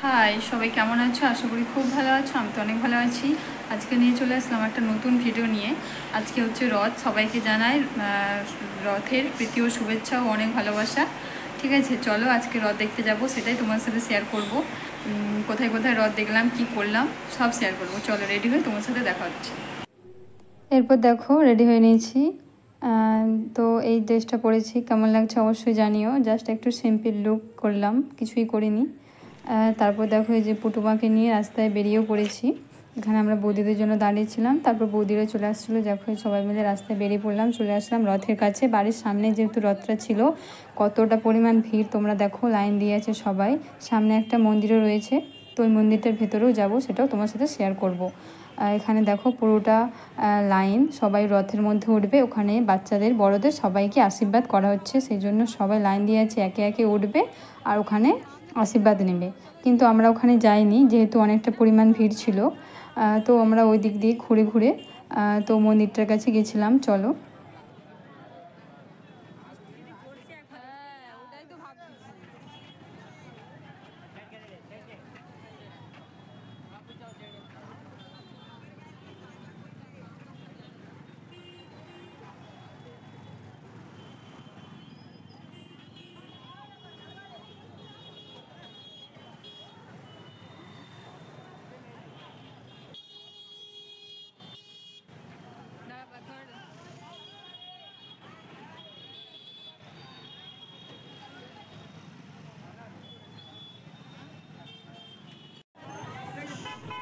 High, সবাই কেমন আছো? আশা করি খুব ভালো আছো। আমি তো অনেক ভালো আছি। আজকে নিয়ে চলে আসলাম একটা নতুন ভিডিও নিয়ে। আজকে হচ্ছে রথ। সবাইকে জানাই রথের প্রীতি ও শুভেচ্ছা ও অনেক ভালোবাসা। ঠিক আছে, চলো আজকে রথ দেখতে যাব, সেটাই তোমার সাথে শেয়ার করব। কোথায় কোথায় রথ দেখলাম, কি করলাম, সব শেয়ার করব। চলো রেডি হয়ে তোমার সাথে দেখা হচ্ছে। এরপর দেখো রেডি হয়ে নিয়েছি। তো এই ড্রেসটা পরেছি, কেমন লাগছে অবশ্যই জানিও। জাস্ট একটু সিম্পল লুক করলাম, কিছুই করিনি। তারপর দেখো এই যে পুটুমাকে নিয়ে রাস্তায় বেরিয়েও পড়েছি। এখানে আমরা বৌদিদের জন্য দাঁড়িয়েছিলাম, তারপর বৌদিরা চলে আসছিলো। দেখো সবাই মিলে রাস্তায় বেরিয়ে পড়লাম, চলে আসলাম রথের কাছে। বাড়ির সামনে যেহেতু রথটা ছিল, কতটা পরিমাণ ভিড় তোমরা দেখো, লাইন দিয়ে আছে সবাই। সামনে একটা মন্দিরও রয়েছে, তো ওই মন্দিরটার ভেতরেও যাব, সেটাও তোমার সাথে শেয়ার করব। এখানে দেখো পুরোটা লাইন, সবাই রথের মধ্যে উঠবে। ওখানে বাচ্চাদের বড়দের সবাইকে আশীর্বাদ করা হচ্ছে, সেই জন্য সবাই লাইন দিয়ে আছে, একে একে উঠবে আর ওখানে আশীর্বাদ নেবে। কিন্তু আমরা ওখানে যাইনি, যেহেতু অনেকটা পরিমাণ ভিড় ছিল। তো আমরা ওই দিক দিয়ে ঘুরে ঘুরে তো মন্দিরটার কাছে গেছিলাম। চলো।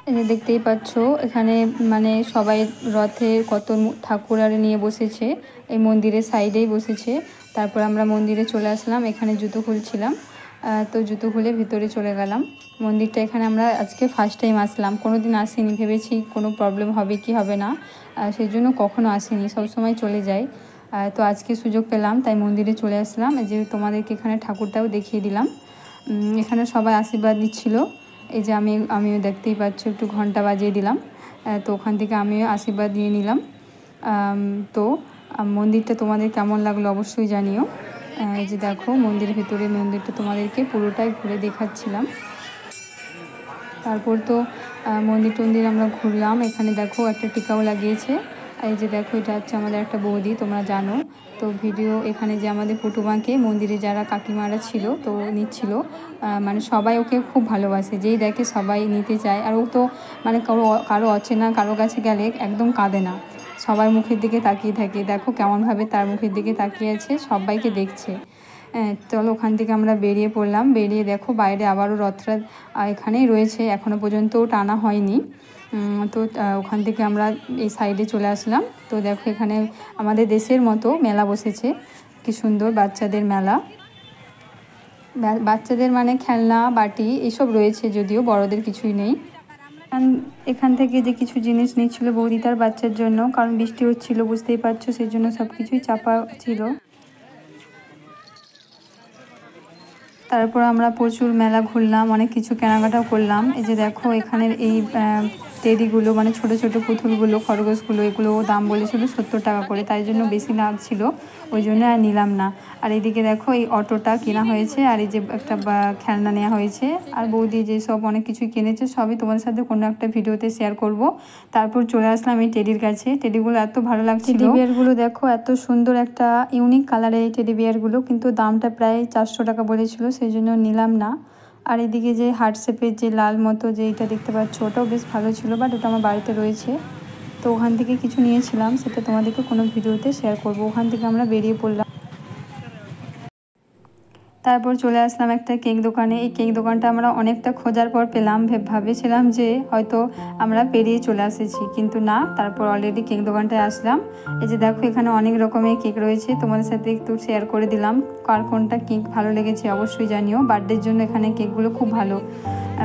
এই যে দেখতেই পাচ্ছ, এখানে মানে সবাই রথে কত ঠাকুর আর নিয়ে বসেছে, এই মন্দিরের সাইডেই বসেছে। তারপর আমরা মন্দিরে চলে আসলাম, এখানে জুতো খুলছিলাম। তো জুতো খুলে ভিতরে চলে গেলাম। মন্দিরটা এখানে আমরা আজকে ফার্স্ট টাইম আসলাম, কোনো দিন আসিনি, ভেবেছি কোনো প্রবলেম হবে কি হবে না, সেই জন্য কখনো আসিনি, সবসময় চলে যাই। তো আজকে সুযোগ পেলাম, তাই মন্দিরে চলে আসলাম। যে তোমাদেরকে এখানে ঠাকুরটাও দেখিয়ে দিলাম। এখানে সবাই আশীর্বাদ দিচ্ছিল। এই যে আমিও দেখতেই পাচ্ছ, একটু ঘন্টা বাজিয়ে দিলাম। তো ওখান থেকে আমিও আশীর্বাদ নিয়ে নিলাম। তো মন্দিরটা তোমাদের কেমন লাগলো অবশ্যই জানিও। এই যে দেখো মন্দিরের ভেতরে, মন্দিরটা তোমাদেরকে পুরোটাই ঘুরে দেখাচ্ছিলাম। তারপর তো মন্দির টন্দির আমরা ঘুরলাম। এখানে দেখো একটা টিকাও লাগিয়েছে। এই যে দেখো, এটা হচ্ছে আমাদের একটা বৌদি, তোমরা জানো। তো ভিডিও এখানে যে আমাদের পুটুমাকে মন্দিরে যারা কাকিমারা ছিল তো নিচ্ছিল। মানে সবাই ওকে খুব ভালোবাসে, যেই দেখে সবাই নিতে চায়। আর ও তো মানে কারো অচেনা কারো কাছে গেলে একদম কাঁদে না, সবার মুখের দিকে তাকিয়ে থাকে। দেখো কেমনভাবে তার মুখের দিকে তাকিয়ে আছে, সবাইকে দেখছে। চলো ওখান থেকে আমরা বেরিয়ে পড়লাম। বেরিয়ে দেখো বাইরে আবারও রথটা এখানেই রয়েছে, এখনও পর্যন্তও টানা হয়নি। তো ওখান থেকে আমরা এই সাইডে চলে আসলাম। তো দেখো এখানে আমাদের দেশের মতো মেলা বসেছে, কি সুন্দর বাচ্চাদের মেলা। বাচ্চাদের মানে খেলনা বাটি এসব রয়েছে, যদিও বড়দের কিছুই নেই। এখান থেকে যে কিছু জিনিস নিচ্ছিল বৌদি তার বাচ্চার জন্য, কারণ বৃষ্টি হচ্ছিল বুঝতেই পারছো, সেই জন্য সব কিছুই চাপা ছিল। তারপর আমরা প্রচুর মেলা ঘুরলাম, অনেক কিছু কেনাকাটাও করলাম। এই যে দেখো এখানের এই টেডিগুলো, মানে ছোট ছোট পুতুলগুলো, খরগোশগুলো, এগুলো দাম বলেছিল 70 টাকা করে, তাই জন্য বেশি লাগছিল, ওই জন্য আর নিলাম না। আর এইদিকে দেখো এই অটোটা কেনা হয়েছে, আর এই যে একটা খেলনা নেওয়া হয়েছে। আর বৌদি যে সব অনেক কিছুই কিনেছে, সবই তোমাদের সাথে কোনো একটা ভিডিওতে শেয়ার করব। তারপর চলে আসলাম এই টেডির কাছে। টেডিগুলো এত ভালো লাগছিল। টেডি বিয়ারগুলো দেখো, এত সুন্দর একটা ইউনিক কালারের এই টেডি বিয়ারগুলো, কিন্তু দামটা প্রায় 400 টাকা বলেছিল, সেই জন্য নিলাম না। আর এদিকে যে হার্ট শেপের যে লাল মতো যে এটা দেখতে পাচ্ছ, ওটাও বেশ ভালো ছিল, বাট ওটা আমার বাড়িতে রয়েছে। তো ওখান থেকে কিছু নিয়েছিলাম, সেটা তোমাদেরকে কোনো ভিডিওতে শেয়ার করব। ওখান থেকে আমরা বেরিয়ে পড়লাম। তারপর চলে আসলাম একটা কেক দোকানে। এই কেক দোকানটা আমরা অনেকটা খোঁজার পর পেলাম। ভেবেছিলাম যে হয়তো আমরা পেরিয়ে চলে এসেছি, কিন্তু না, তারপর অলরেডি কেক দোকানটায় আসলাম। এই যে দেখো এখানে অনেক রকমের কেক রয়েছে, তোমাদের সাথে একটু শেয়ার করে দিলাম। কার কোনটা কেক ভালো লেগেছে অবশ্যই জানিও। বার্থডের জন্য এখানে কেকগুলো খুব ভালো।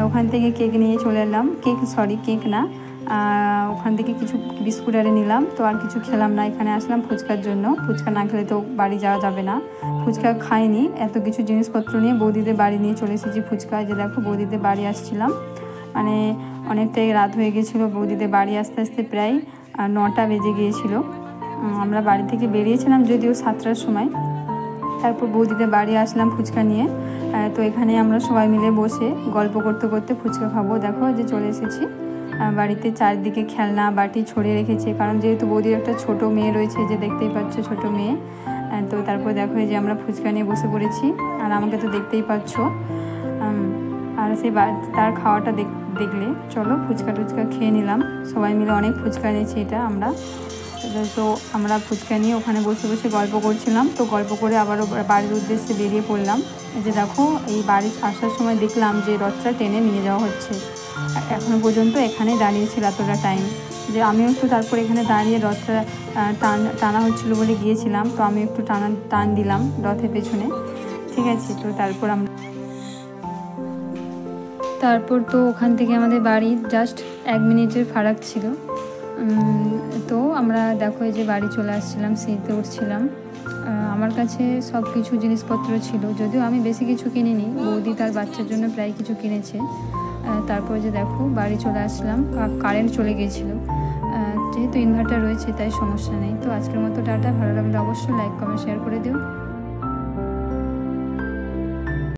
ওখান থেকে কেক নিয়ে চলে এলাম। কেক না, ওখান থেকে কিছু বিস্কুট আরে নিলাম। তো আর কিছু খেলাম না, এখানে আসলাম ফুচকার জন্য। ফুচকা না খেলে তো বাড়ি যাওয়া যাবে না। ফুচকা খাইনি, এত কিছু জিনিসপত্র নিয়ে বৌদিদের বাড়ি নিয়ে চলে এসেছি ফুচকা। যে দেখো বৌদিদের বাড়ি আসছিলাম, মানে অনেকটাই রাত হয়ে গেছিলো। বৌদিদের বাড়ি আসতে আসতে প্রায় 9টা বেজে গিয়েছিল। আমরা বাড়ি থেকে বেরিয়েছিলাম যদিও 7টার সময়। তারপর বৌদিদের বাড়ি আসলাম ফুচকা নিয়ে। তো এখানে আমরা সবাই মিলে বসে গল্প করতে করতে ফুচকা খাবো। দেখো যে চলে এসেছি বাড়িতে, চারদিকে খেলনা বাটি ছড়িয়ে রেখেছে, কারণ যেহেতু বৌদির একটা ছোট মেয়ে রয়েছে, যে দেখতেই পাচ্ছ ছোট মেয়ে। তো তারপর দেখো যে আমরা ফুচকা নিয়ে বসে পড়েছি, আর আমাকে তো দেখতেই পাচ্ছ। আর সেই তার খাওয়াটা দেখলে চলো ফুচকা টুচকা খেয়ে নিলাম। সবাই মিলে অনেক ফুচকা নিয়েছি এটা আমরা। তো আমরা ফুচকা নিয়ে ওখানে বসে বসে গল্প করছিলাম। তো গল্প করে আবারও বাড়ির উদ্দেশ্যে বেরিয়ে পড়লাম। যে দেখো এই বাড়ি আসার সময় দেখলাম যে রথটা টেনে নিয়ে যাওয়া হচ্ছে। এখনও পর্যন্ত এখানেই দাঁড়িয়েছিল এতটা টাইম, যে আমিও একটু তারপর এখানে দাঁড়িয়ে রথটা টানা হচ্ছিলো বলে গিয়েছিলাম। তো আমি একটু টান দিলাম রথের পেছনে, ঠিক আছে। তো তারপর তো ওখান থেকে আমাদের বাড়ি জাস্ট 1 মিনিটের ফারাক ছিল। তো আমরা দেখো যে বাড়ি চলে আসছিলাম, সিঁড়িতে উঠছিলাম। আমার কাছে সব কিছু জিনিসপত্র ছিল, যদিও আমি বেশি কিছু কিনিনি, বৌদি তার বাচ্চার জন্য প্রায় কিছু কিনেছে। তারপর যে দেখো বাড়ি চলে আসলাম, কারেন্ট চলে গিয়েছিল, যেহেতু ইনভার্টার রয়েছে তাই সমস্যা নেই। তো আজকের মতো টাটা। ভালো লাগলে অবশ্যই লাইক কমেন্ট শেয়ার করে দিও।